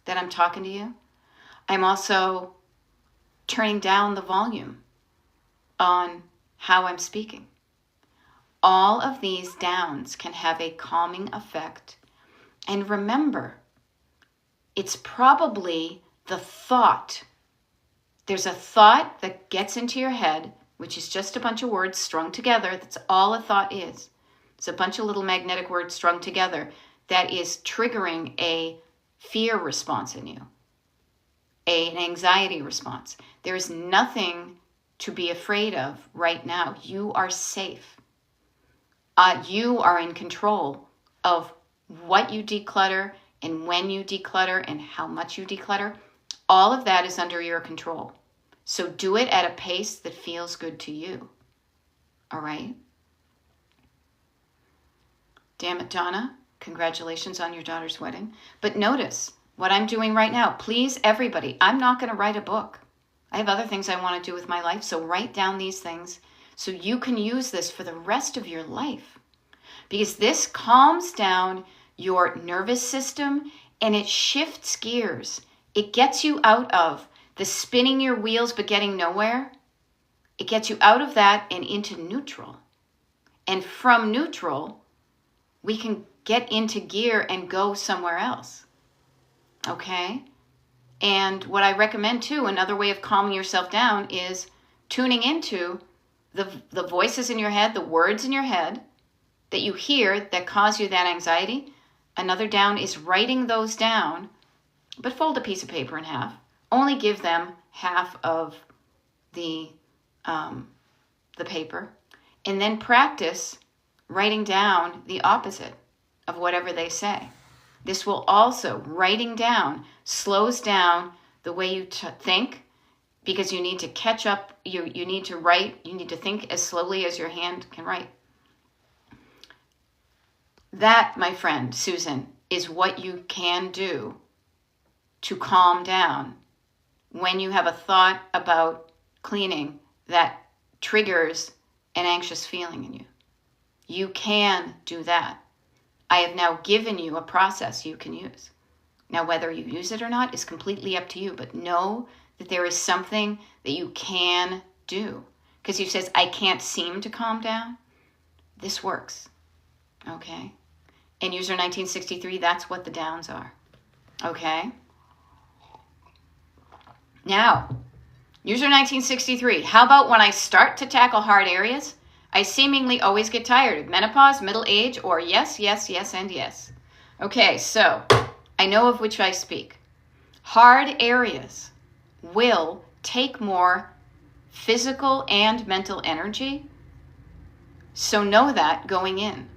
that I'm talking to you. I'm also turning down the volume on how I'm speaking. All of these downs can have a calming effect. And remember, it's probably the thought. There's a thought that gets into your head, which is just a bunch of words strung together. That's all a thought is. It's a bunch of little magnetic words strung together that is triggering a fear response in you, an anxiety response. There is nothing to be afraid of right now. You are safe. You are in control of what you declutter and when you declutter and how much you declutter. All of that is under your control. So do it at a pace that feels good to you. All right? Damn it, Donna. Congratulations on your daughter's wedding. But notice what I'm doing right now. Please, everybody, I'm not going to write a book. I have other things I want to do with my life. So write down these things so you can use this for the rest of your life. Because this calms down your nervous system and it shifts gears. It gets you out of the spinning your wheels but getting nowhere. It gets you out of that and into neutral. And from neutral, we can get into gear and go somewhere else. Okay? And what I recommend too, another way of calming yourself down is tuning into the voices in your head, the words in your head that you hear that cause you that anxiety. Another down is writing those down, but fold a piece of paper in half. Only give them half of the paper, and then practice writing down the opposite of whatever they say. This will also, writing down, slows down the way you think, because you need to catch up, you need to write, you need to think as slowly as your hand can write. That, my friend, Susan, is what you can do to calm down when you have a thought about cleaning that triggers an anxious feeling in you. You can do that. I have now given you a process you can use. Now, whether you use it or not is completely up to you, but know that there is something that you can do. Because you says, I can't seem to calm down. This works. Okay? And user 1963, that's what the downs are. Okay? Now, user 1963, how about when I start to tackle hard areas, I seemingly always get tired of menopause, middle age, or yes, yes, yes, and yes. Okay, so I know of which I speak. Hard areas will take more physical and mental energy. So know that going in.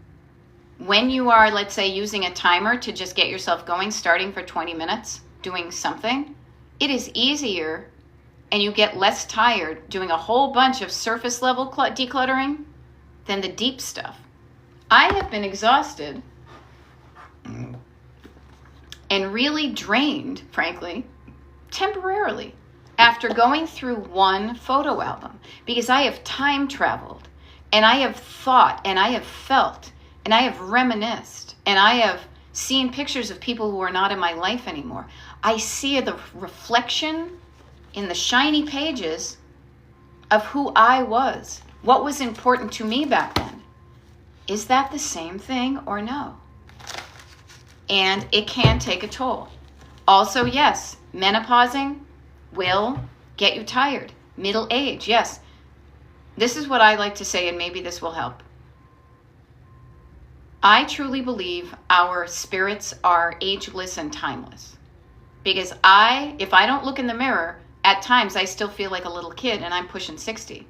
When you are, let's say, using a timer to just get yourself going, starting for 20 minutes, doing something, it is easier and you get less tired doing a whole bunch of surface level decluttering than the deep stuff. I have been exhausted and really drained, frankly, temporarily after going through one photo album, because I have time traveled and I have thought and I have felt and I have reminisced and I have seen pictures of people who are not in my life anymore. I see the reflection in the shiny pages of who I was, what was important to me back then. Is that the same thing or no? And it can take a toll. Also, yes, menopausing will get you tired. Middle age, yes. This is what I like to say, and maybe this will help. I truly believe our spirits are ageless and timeless. Because if I don't look in the mirror, at times I still feel like a little kid and I'm pushing 60.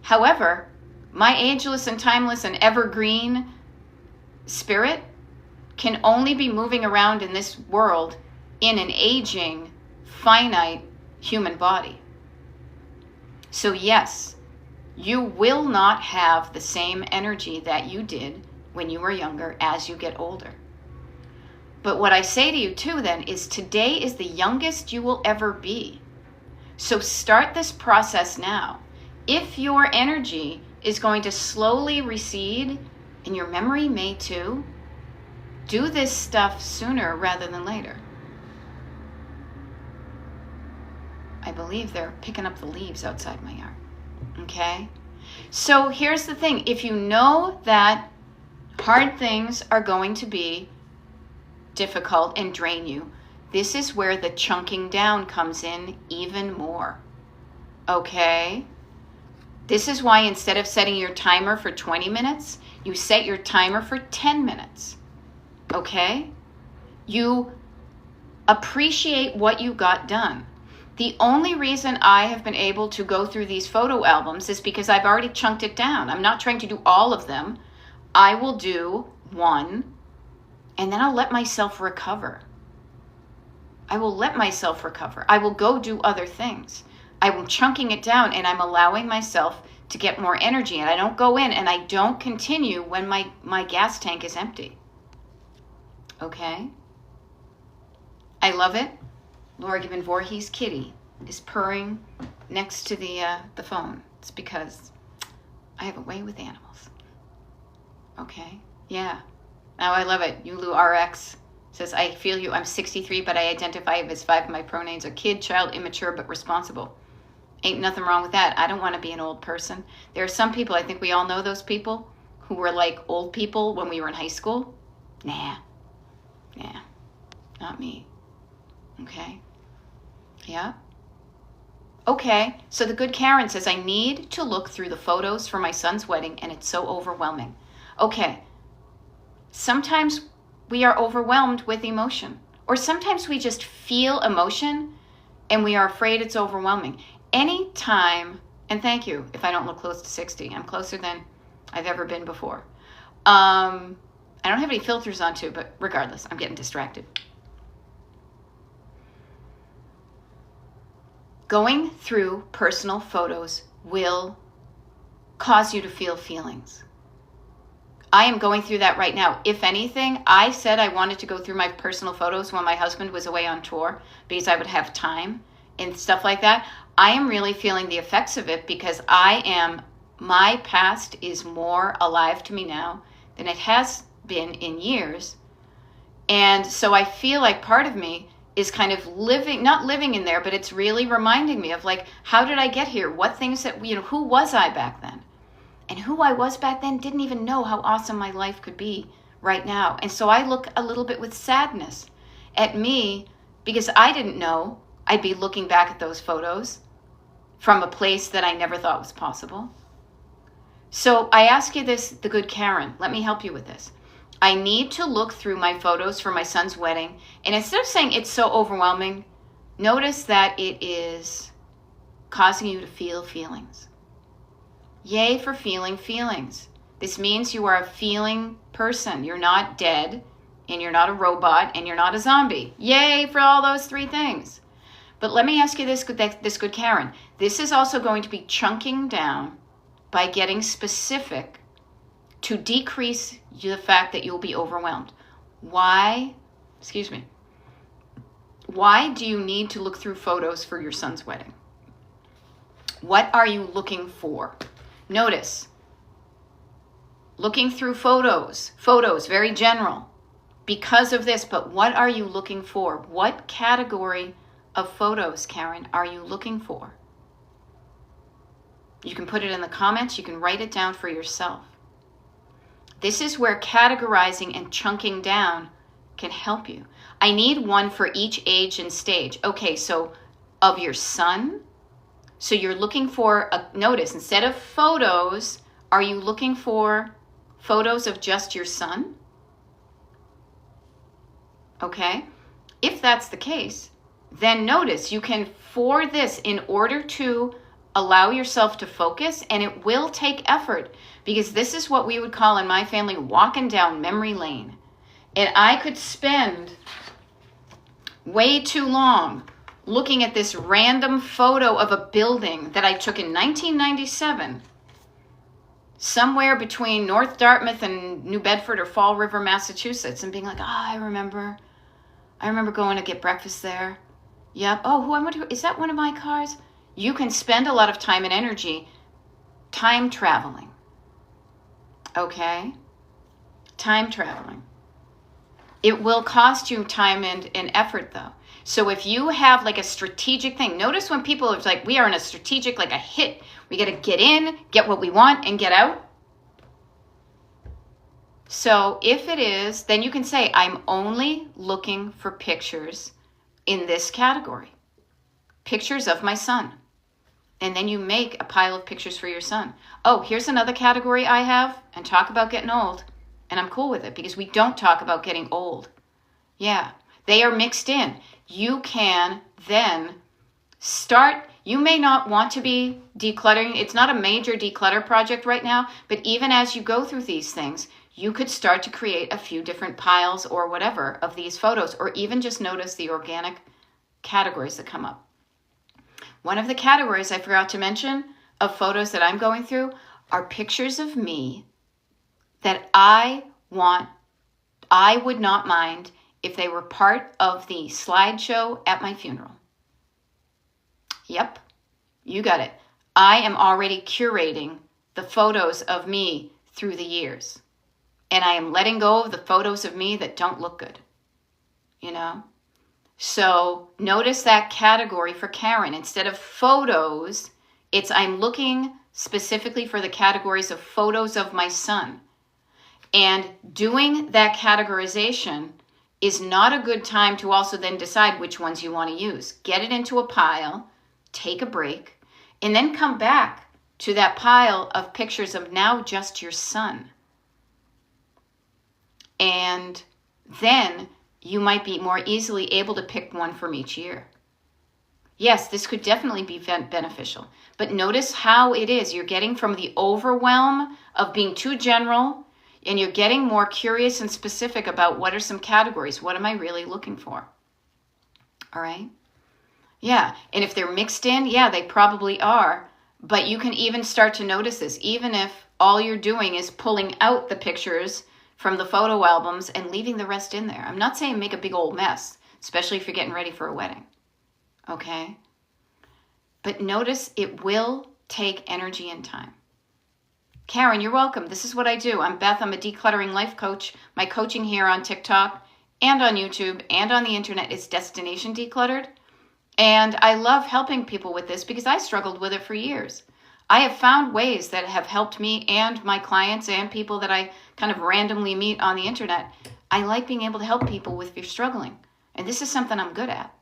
However, my ageless and timeless and evergreen spirit can only be moving around in this world in an aging, finite human body. So yes, you will not have the same energy that you did when you were younger as you get older. But what I say to you too then is today is the youngest you will ever be. So start this process now. If your energy is going to slowly recede, and your memory may too, do this stuff sooner rather than later. I believe they're picking up the leaves outside my yard. Okay? So here's the thing. If you know that hard things are going to be difficult and drain you, this is where the chunking down comes in even more. Okay? This is why instead of setting your timer for 20 minutes, you set your timer for 10 minutes. Okay? You appreciate what you got done. The only reason I have been able to go through these photo albums is because I've already chunked it down. I'm not trying to do all of them. I will do one, and then I'll let myself recover. I will let myself recover. I will go do other things. I'm chunking it down, and I'm allowing myself to get more energy. And I don't go in, and I don't continue when my gas tank is empty. Okay? I love it. Laura Gibbon Voorhees' kitty is purring next to the phone. It's because I have a way with animals. Okay? Yeah. Now I love it. Yulu RX says, I feel you. I'm 63, but I identify as 5 of my pronouns are kid, child, immature, but responsible. Ain't nothing wrong with that. I don't want to be an old person. There are some people, I think we all know those people, who were like old people when we were in high school. Nah, not me. Okay? Yeah? Okay, so the good Karen says, I need to look through the photos for my son's wedding, and it's so overwhelming. Okay, sometimes we are overwhelmed with emotion, or sometimes we just feel emotion, and we are afraid it's overwhelming. Anytime, and thank you if I don't look close to 60. I'm closer than I've ever been before. I don't have any filters on too, but regardless, I'm getting distracted. Going through personal photos will cause you to feel feelings. I am going through that right now. If anything, I said I wanted to go through my personal photos when my husband was away on tour because I would have time. and stuff like that, I am really feeling the effects of it because my past is more alive to me now than it has been in years. And so I feel like part of me is kind of not living in there, but it's really reminding me of like, how did I get here? What things that, who was I back then? And who I was back then didn't even know how awesome my life could be right now. And so I look a little bit with sadness at me because I didn't know I'd be looking back at those photos from a place that I never thought was possible. So I ask you this, the good Karen, let me help you with this. I need to look through my photos for my son's wedding, and instead of saying it's so overwhelming, notice that it is causing you to feel feelings. Yay for feeling feelings. This means you are a feeling person. You're not dead, and you're not a robot, and you're not a zombie. Yay for all those three things. But let me ask you this good Karen. This is also going to be chunking down by getting specific to decrease the fact that you'll be overwhelmed. Why do you need to look through photos for your son's wedding? What are you looking for? Notice, looking through photos, very general, because of this, but what are you looking for? What category of photos, Karen, are you looking for? You can put it in the comments, you can write it down for yourself. This is where categorizing and chunking down can help you. I need one for each age and stage. Okay, so of your son, so you're looking for, notice, instead of photos, are you looking for photos of just your son? Okay, if that's the case, then notice you can, for this, in order to allow yourself to focus, and it will take effort, because this is what we would call in my family walking down memory lane. And I could spend way too long looking at this random photo of a building that I took in 1997, somewhere between North Dartmouth and New Bedford or Fall River, Massachusetts, and being like, I remember going to get breakfast there. Yep. Oh, is that one of my cars? You can spend a lot of time and energy time traveling. Okay? Time traveling. It will cost you time and effort, though. So if you have like a strategic thing, notice when people are like, we are in a strategic, like a hit, we got to get in, get what we want, and get out. So if it is, then you can say, I'm only looking for pictures in this category. Pictures of my son. And then you make a pile of pictures for your son. Oh, here's another category I have, and talk about getting old. And I'm cool with it because we don't talk about getting old. Yeah, they are mixed in. You can then start, you may not want to be decluttering. It's not a major declutter project right now, but even as you go through these things, you could start to create a few different piles or whatever of these photos, or even just notice the organic categories that come up. One of the categories I forgot to mention of photos that I'm going through are pictures of me that I would not mind if they were part of the slideshow at my funeral. Yep, you got it. I am already curating the photos of me through the years. And I am letting go of the photos of me that don't look good. So notice that category for Karen. Instead of photos, I'm looking specifically for the categories of photos of my son. And doing that categorization is not a good time to also then decide which ones you want to use. Get it into a pile, take a break, and then come back to that pile of pictures of now just your son. And then you might be more easily able to pick one from each year. Yes, this could definitely be beneficial. But notice how it is. You're getting from the overwhelm of being too general, and you're getting more curious and specific about what are some categories. What am I really looking for? All right? Yeah, and if they're mixed in, yeah, they probably are. But you can even start to notice this, even if all you're doing is pulling out the pictures from the photo albums and leaving the rest in there. I'm not saying make a big old mess, especially if you're getting ready for a wedding. Okay? But notice it will take energy and time. Karen, you're welcome. This is what I do. I'm Beth. I'm a decluttering life coach. My coaching here on TikTok and on YouTube and on the internet is Destination Decluttered. And I love helping people with this because I struggled with it for years. I have found ways that have helped me and my clients and people that I kind of randomly meet on the internet. I like being able to help people with if you're struggling. And this is something I'm good at.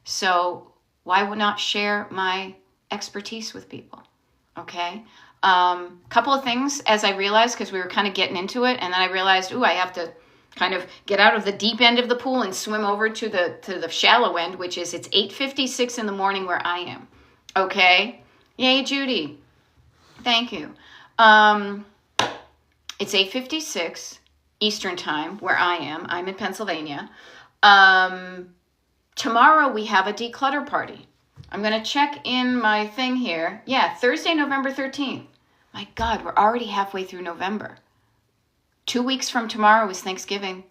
So why would not share my expertise with people? Okay. Couple of things as I realized, because we were kind of getting into it, and then I realized, I have to kind of get out of the deep end of the pool and swim over to the shallow end, which is it's 8:56 in the morning where I am. Okay. Yay, Judy. Thank you. It's 8:56 Eastern time where I am. I'm in Pennsylvania. Tomorrow we have a declutter party. I'm going to check in my thing here. Yeah, Thursday, November 13th. My God, we're already halfway through November. 2 weeks from tomorrow is Thanksgiving.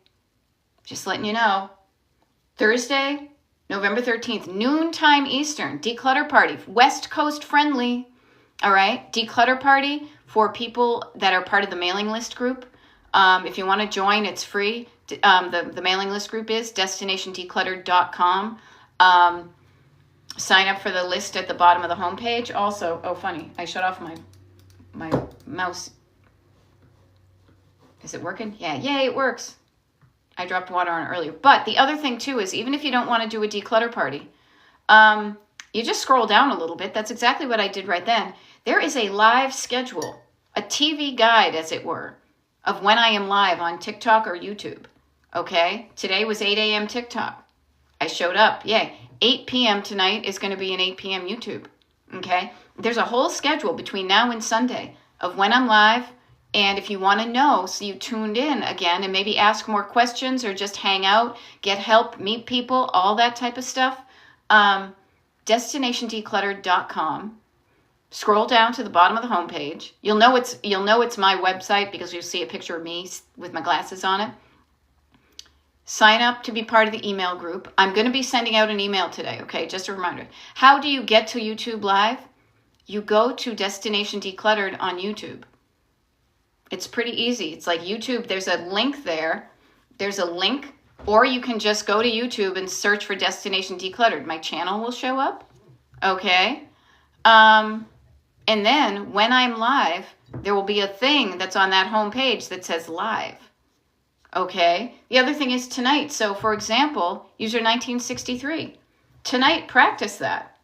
Just letting you know. Thursday, November 13th, noontime Eastern, declutter party, West Coast friendly. All right, declutter party for people that are part of the mailing list group. If you want to join, it's free. The mailing list group is destinationdecluttered.com. Sign up for the list at the bottom of the homepage. Also, funny, I shut off my mouse. Is it working? Yeah, yay, it works. I dropped water on it earlier. But the other thing too is even if you don't want to do a declutter party, you just scroll down a little bit. That's exactly what I did right then. There is a live schedule, a TV guide, as it were, of when I am live on TikTok or YouTube. Okay? Today was 8 a.m. TikTok. I showed up. Yay. 8 p.m. tonight is going to be an 8 p.m. YouTube. Okay? There's a whole schedule between now and Sunday of when I'm live. And if you want to know, so you tuned in again and maybe ask more questions or just hang out, get help, meet people, all that type of stuff, destinationdecluttered.com. Scroll down to the bottom of the homepage. You'll know it's my website because you'll see a picture of me with my glasses on it. Sign up to be part of the email group. I'm going to be sending out an email today, okay? Just a reminder. How do you get to YouTube Live? You go to Destination Decluttered on YouTube. It's pretty easy. It's like YouTube. There's a link there. There's a link. Or you can just go to YouTube and search for Destination Decluttered. My channel will show up. Okay? And then when I'm live, there will be a thing that's on that homepage that says live. Okay? The other thing is tonight. So, for example, user 1963. Tonight, practice that.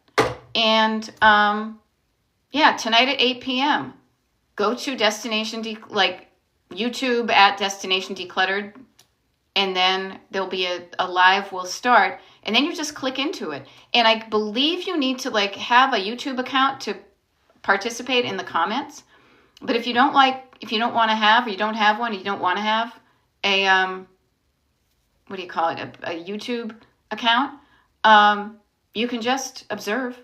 And, tonight at 8 p.m., go to YouTube at Destination Decluttered, and then there'll be a live will start, and then you just click into it. And I believe you need to have a YouTube account to participate in the comments. But if you don't want to have, or you don't have one, or you don't want to have a a YouTube account, you can just observe.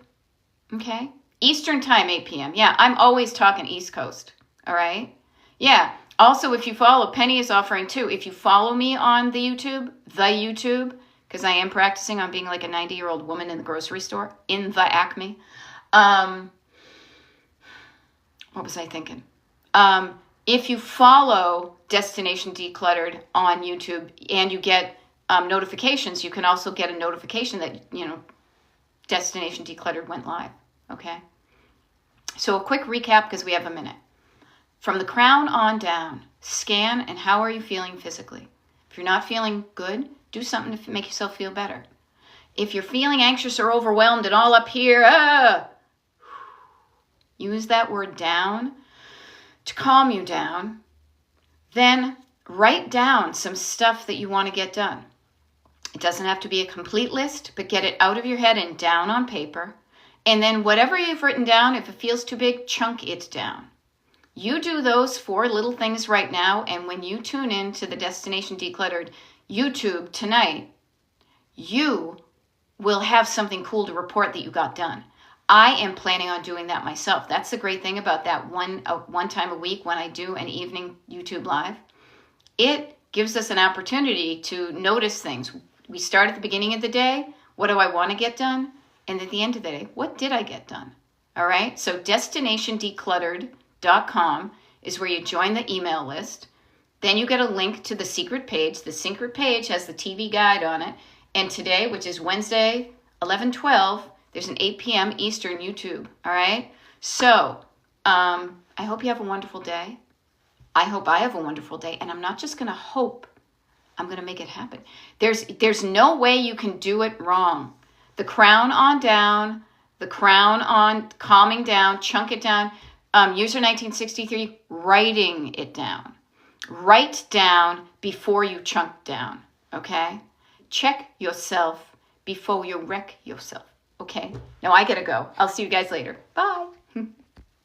Okay? Eastern time, 8 p.m. Yeah, I'm always talking East Coast. All right? Yeah. Also, if you follow, Penny is offering too. If you follow me on the YouTube, because I am practicing on being like a 90-year-old woman in the grocery store, in the Acme. What was I thinking? If you follow Destination Decluttered on YouTube and you get notifications, you can also get a notification that, Destination Decluttered went live. Okay? So a quick recap because we have a minute. From the crown on down, scan and how are you feeling physically? If you're not feeling good, do something to make yourself feel better. If you're feeling anxious or overwhelmed and all up here, use that word down to calm you down. Then write down some stuff that you want to get done. It doesn't have to be a complete list, but get it out of your head and down on paper. And then whatever you've written down, if it feels too big, chunk it down. You do those 4 little things right now, and when you tune in to the Destination Decluttered YouTube tonight, you will have something cool to report that you got done. I am planning on doing that myself. That's the great thing about that one time a week when I do an evening YouTube Live. It gives us an opportunity to notice things. We start at the beginning of the day. What do I want to get done? And at the end of the day, what did I get done? All right. So destinationdecluttered.com is where you join the email list. Then you get a link to the secret page. The secret page has the TV guide on it. And today, which is Wednesday, 11/12, there's an 8 p.m. Eastern YouTube. All right. So I hope you have a wonderful day. I hope I have a wonderful day. And I'm not just going to hope. I'm going to make it happen. There's no way you can do it wrong. The crown on down, the crown on calming down, chunk it down. User 1963, writing it down. Write down before you chunk down, okay? Check yourself before you wreck yourself, okay? Now I gotta go. I'll see you guys later. Bye.